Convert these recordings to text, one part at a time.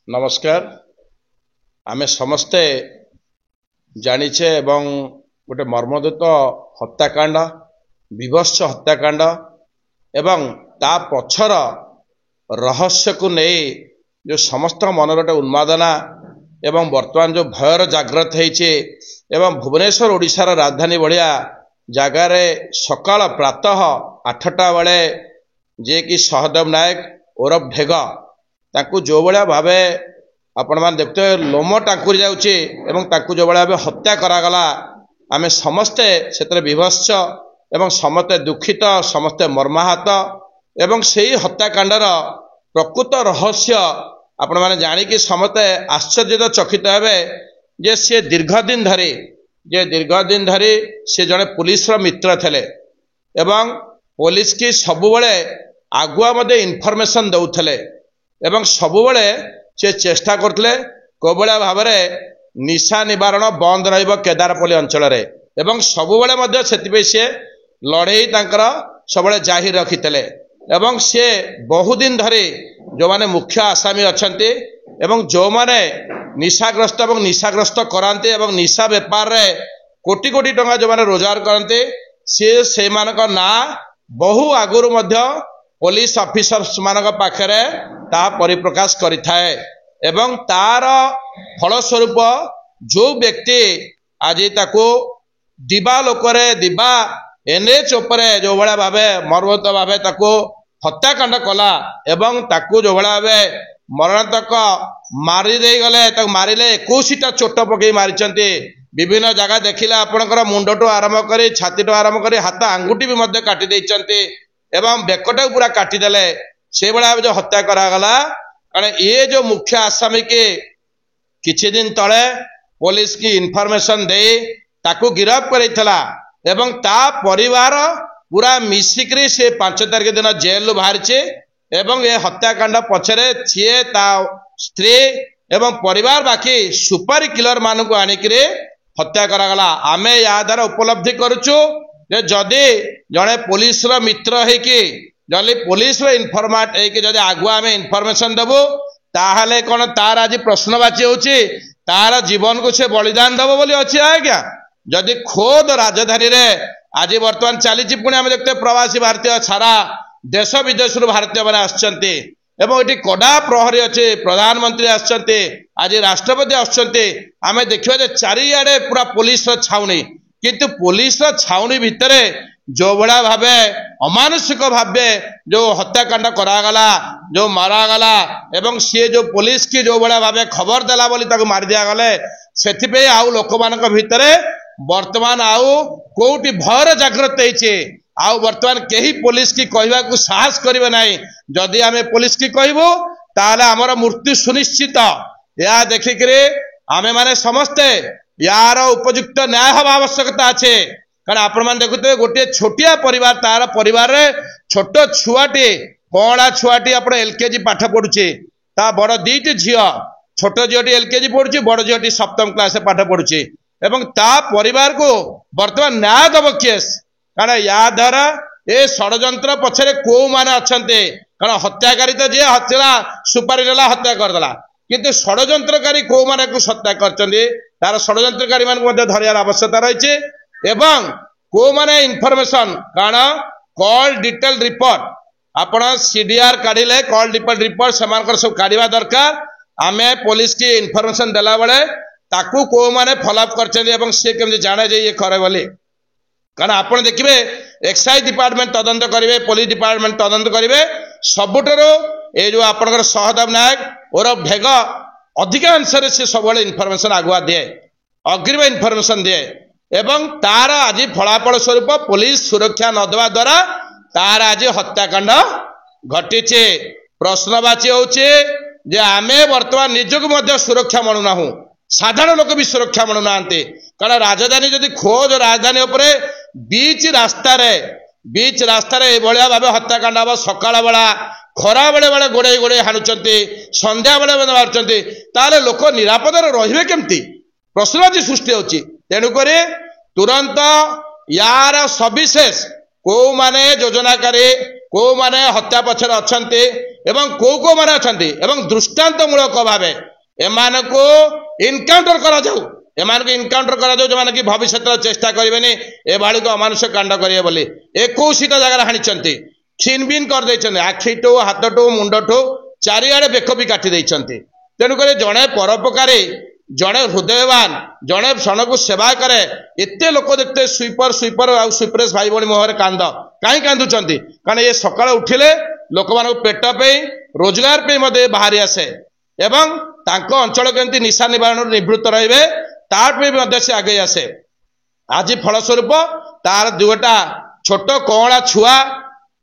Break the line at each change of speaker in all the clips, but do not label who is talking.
नमस्कार। आमे समस्ते जानिछे एवं गोटे मर्मदुत हत्याकांड विभत्स हत्याकांड एवं ता पछर रहस्य को नहीं जो समस्त मन गोटे उन्मादना एवं वर्तमान जो भयर जागृत होइछे एवं भुवनेश्वर ओडिशार राजधानी भलिया जगार सकाल प्रातः 8टा बेले जे कि सहदेव नायक ओरफ ढेग ताकू जो भाया भावे आपण मैंने देखते लोम टांकुरी जाऊँचे जो भाया भाव हत्या करागला आमे समस्ते से विभत्स एवं समस्ते दुखित समस्ते मर्माहत एवं से हत्याकांडर प्रकृत रहस्य आपण मैंने जानिकी समस्ते आश्चर्यचकित हेबे जे सी दीर्घ दिन धरी से जड़े पुलिस मित्र थे एवं पुलिस की सबुबले आगुआ मध्य इनफॉरमेशन दौले एवं सबुबले से चेष्टा करते कोबळा भाव निशा निवारण बंद रहिबो केदारपल्ली अंचल एवं सबुबले मध्य सेतिबे से लड़ाई तांकर सबले जाहिर रखिते एवं से बहुदिन धरी जो माने मुख्य आसामी अछंती एवं जो माने निशाग्रस्त करांती एवं निशा व्यापार रे कोटी कोटी टंका जो माने रोजगार करते से मानक ना बहु आगुरु मध्य पुलिस ऑफिसर्स मानक पाखरे ता परिप्रकाश करिथाए एवं तार फलस्वरूप जो व्यक्ति आज ताको दिबा लोकरे दिबा एनएच उपरे जो भाया भावे मर्मत भावे ताको हत्याकांड कला एवं ताको जो भाया भावे मरणांतक मारी दे गले ताको मारिले 21टा चोट पकई मारिचंती विभिन्न जगह देखिला आपनकर मुंडटो आरंभ करी छातीटो आरंभ करी हाथ आंगुठी भी मध्य काटी देइचंती एवं बेकटा पूरा काटी देले से भाया जो हत्या करागला कारण ये जो मुख्य आसामी के किछि दिन तले पुलिस की इनफॉरमेशन दे ताकू गिरफ्त करितला एवं ता परिवार पूरा मिसिक्री से 5 तारिख दिन जेल बाहर एवं ये हत्याकांड पछरे छे ता स्त्री एवं परिवार बाकी सुपारी किलर मानक आनिकरे हत्या करागला आमे या द्वारा उपलब्धि करूछु जे जदि जड़े पुलिस मित्र है कि जदि पुलिस इनफॉर्मेट है कि जदि आगुआ आमे इनफॉरमेशन देबो ताहले कोन तार आज प्रश्नवाची होची तार जीवन को से बलिदान देबो बोली अछि आज्ञा जदि खोद राजधानी रे आज वर्तमान चली पुणी आम देखते प्रवासी भारतीय सारा देश विदेश भारतीय मैंने आसचंती एवं ये कड़ा प्रहरी अच्छे प्रधानमंत्री आसचंती आज राष्ट्रपति आसचंती आम देखिए चारिआडे पूरा पुलिस छाउनी किंतु पुलिस छाउनी भितर जो भाया भावे अमानुषिक भावे जो हत्याकांड करागला जो मारागला एवं सी जो पुलिस की जो भाया भावे खबर देला बोली ताको मारी दिया गले सेथिपे आउ लोक मानक भितरे वर्तमान आउ कोउटी भयर जागृत होइछे आउ वर्तमान केही पुलिस की कहवा को साहस करिवे नाही जदि आमे पुलिस की कहबो ताले हमर मृत्यु सुनिश्चित या देखिकरे आमे माने समस्ते यार उपयुक्त न्याय हवा आवश्यकता अच्छे कारण आपण मान देखुते गोटे छोटिया परिवार तार परिवार रे छोट छुआटी कणा छुआटी आपण एलकेजी पाठ पढुचे ता बड़ दीटी झियो छोट झियोटी एलकेजी पढुचे बड़ झियोटी सप्तम क्लास पाठ पढुचे एवं ता परिवार को वर्तमान न्याय दब केस कारण या द्वारा ए षड्यंत्र पछरे को माने अछंते कारण हत्याकारी तो जे हत्या सुपारी देला हत्या करदेला किंतु षड्यंत्रकारी को माने को हत्या करचंदी तार षड्यंत्रकारी मान को धरियार आवश्यकता रहिছে एवं को माने इनफॉरमेशन कारण कॉल डिटेल रिपोर्ट आपण सीडीआर काढिले कॉल डिटेल रिपोर्ट समानकर सब काढिबा दरकार आमे पुलिस की इनफॉरमेशन देला बेले ताकू को माने फॉलोअप करचंदी एवं से केमजे जाने जे ये करे बोली कारण आपण देखिबे एक्साइज डिपार्टमेंट तदंत करिवे पुलिस डिपार्टमेंट तदंत करिवे सबुठरो ए जो आपनकर सहदेव नायक ओरफ ढेग अधिकांश से सब इनफॉरमेशन आगुआ दिए अग्रिम इनफॉरमेशन दिए एवं तार आज फलाफल स्वरूप पुलिस सुरक्षा न देवा द्वारा तार आज हत्याकांड घटीचे प्रश्नवाची होचे जे आमे वर्तमान निजक मध्य सुरक्षा मनुना साधारण लोक भी सुरक्षा मनु ना कारण राजधानी जदि खोज राजधानी उपरे बीच रास्ता रे भाया भाव हत्याकांड हम सकाळ बेला खरा बेले बेले गोड़े गोड़े हाणुचंती संध्या बेले बेले मारुचंती ताले लोक निरापद रहिबे केमती प्रश्नवाची सृष्टि होची तेणुक तुरंत यार सविशेष को माने योजनाकारी को माने हत्या पछर अछंती एवं को माने अछंती एवं दृष्टांतमूलक भावे एमानको इनकाउंटर करा जाऊ एमानको इनकाउंटर करा जाऊ जो माने कि भविष्य चेष्टा करेनि ए भाड़ी को अमानुष कांड करिए बोली 21टा जगह हानिचंती छिनबिन कर देछन आखिटो हाथटो मुंडटो चारिआडे बेक भी काटी देछंती तेणु करे जणे परोपकारी जड़े हृदयवान जड़े क्षण को सेवा करे एते लोक देखते स्वीपर आ स्वीपरेस भाई भाई मुहर कांद कहीं कांदुंट कारण ये सकाल उठिले लोक मान पेट पे रोजगार पे बाहरी आसे एवं तांको अंचल केमती निशा निवारण निवृत्त रहिबे तार से आगे आसे आज फलस्वरूप तार दुटा छोट कौला छुआ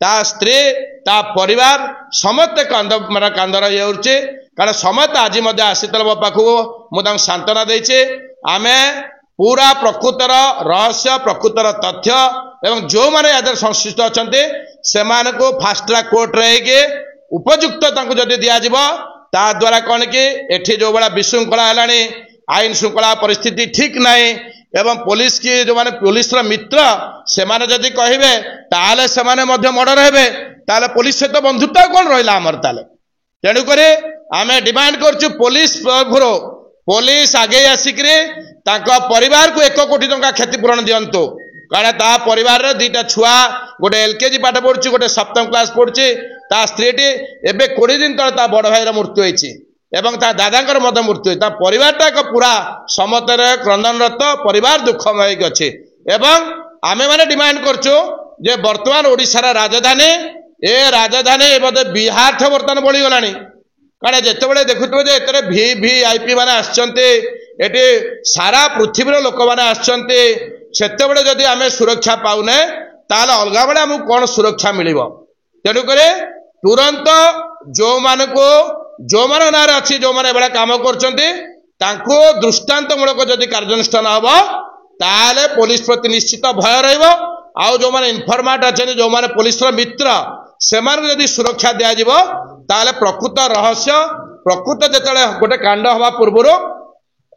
ता स्त्री ता परिवार समस्ते कांद माना कांद रही कारण समस्त आज आशीतल पाखु मुझे सांत्वना देचे आमे पूरा प्रकृतर रहस्य प्रकृतर तथ्य एवं जो माने यादर संश्लिष्ट अच्छा से फास्ट ट्रैक कोर्ट रे उपयुक्त जदि दिज्व ता द्वारा कौन कि एठी जो बड़ा विशृंखला है आईन श्रृंखला परिस्थिति ठीक नहीं एवं पुलिस की जो माने पुलिस मित्र से माने जदि कहिबे ताले से माने मध्य मर्डर हेबे ताले पुलिस सहित बंधुता कौन रहिला हमर ताले तेणु करे आमे डिमांड करछु पुलिस तरफरो पुलिस आगे आसिकरे ताका परिवार को 1 कोटी टंका क्षतिपूरण दियंतो कारण ता परिवार रे दुटा छुआ गोटे एलकेजी पाठ पढ़ुछि गोटे 7th क्लास पढ़ुछि ता स्त्रीटी एबे 20 दिन तले ता बड़ भाईर मृत्यु होइछि एवं ता दादांकर मध्य मृत्यु ता परिवारटा एक पूरा समतरे क्रंदनरत परिवार दुखमय अछि एवं आमे माने डिमांड करछु जे वर्तमान ओडिसा राजधानी ए राजधानी बोधे बिहार ठो वर्तमान बळी गलानी कारण जिते देखुवे जे एतरे VVIP माने आछंते एटी सारा पृथ्वीर लोक माने आछंते सेतेबेले जदि आमे सुरक्षा पाउने ताले अलगा बेले हमकु कोन सुरक्षा मिलिबो तेणु करे तुरंत जो मान नार अच्छी जो मैंने एभा काम करको दृष्टांतमूलक जदि कार्यानुष्ठान हम ताले पुलिस प्रति निश्चित भय रहा जो मैंने इनफर्माट अच्छे जो मैंने पुलिस मित्र से जदि सुरक्षा दिज्व ताले प्रकृत रहस्य प्रकृत जिते गोटे कांड हवा पूर्व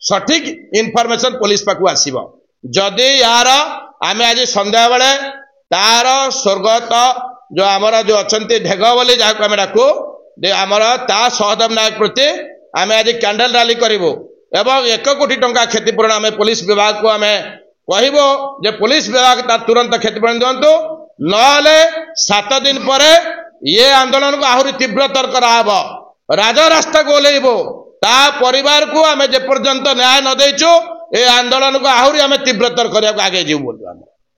सठिक इनफर्मेशन पुलिस पाक आसब जदि यार आम आज संध्या बेले तार स्वर्गत जो आमर जो अच्छा ढेग बोली जहाँ आम डाकू आमर ता सहदेव नायक प्रति आम आज कैंडल रैली करूँ एवं 1 कोटी टंका क्षतिपूरण आम पुलिस विभाग को आम कहबो जे पुलिस विभाग तार तुरंत क्षतिपूरण दिंतु नले 7 दिन पर ये आंदोलन को आहरी तीव्रतर कराब राजरास्ता को ओह्लैबो ता परिवार को आम जेपर्यंत न्याय न देचु ए आंदोलन को आहरी आम तीव्रतर करने आगे जीव बोलू।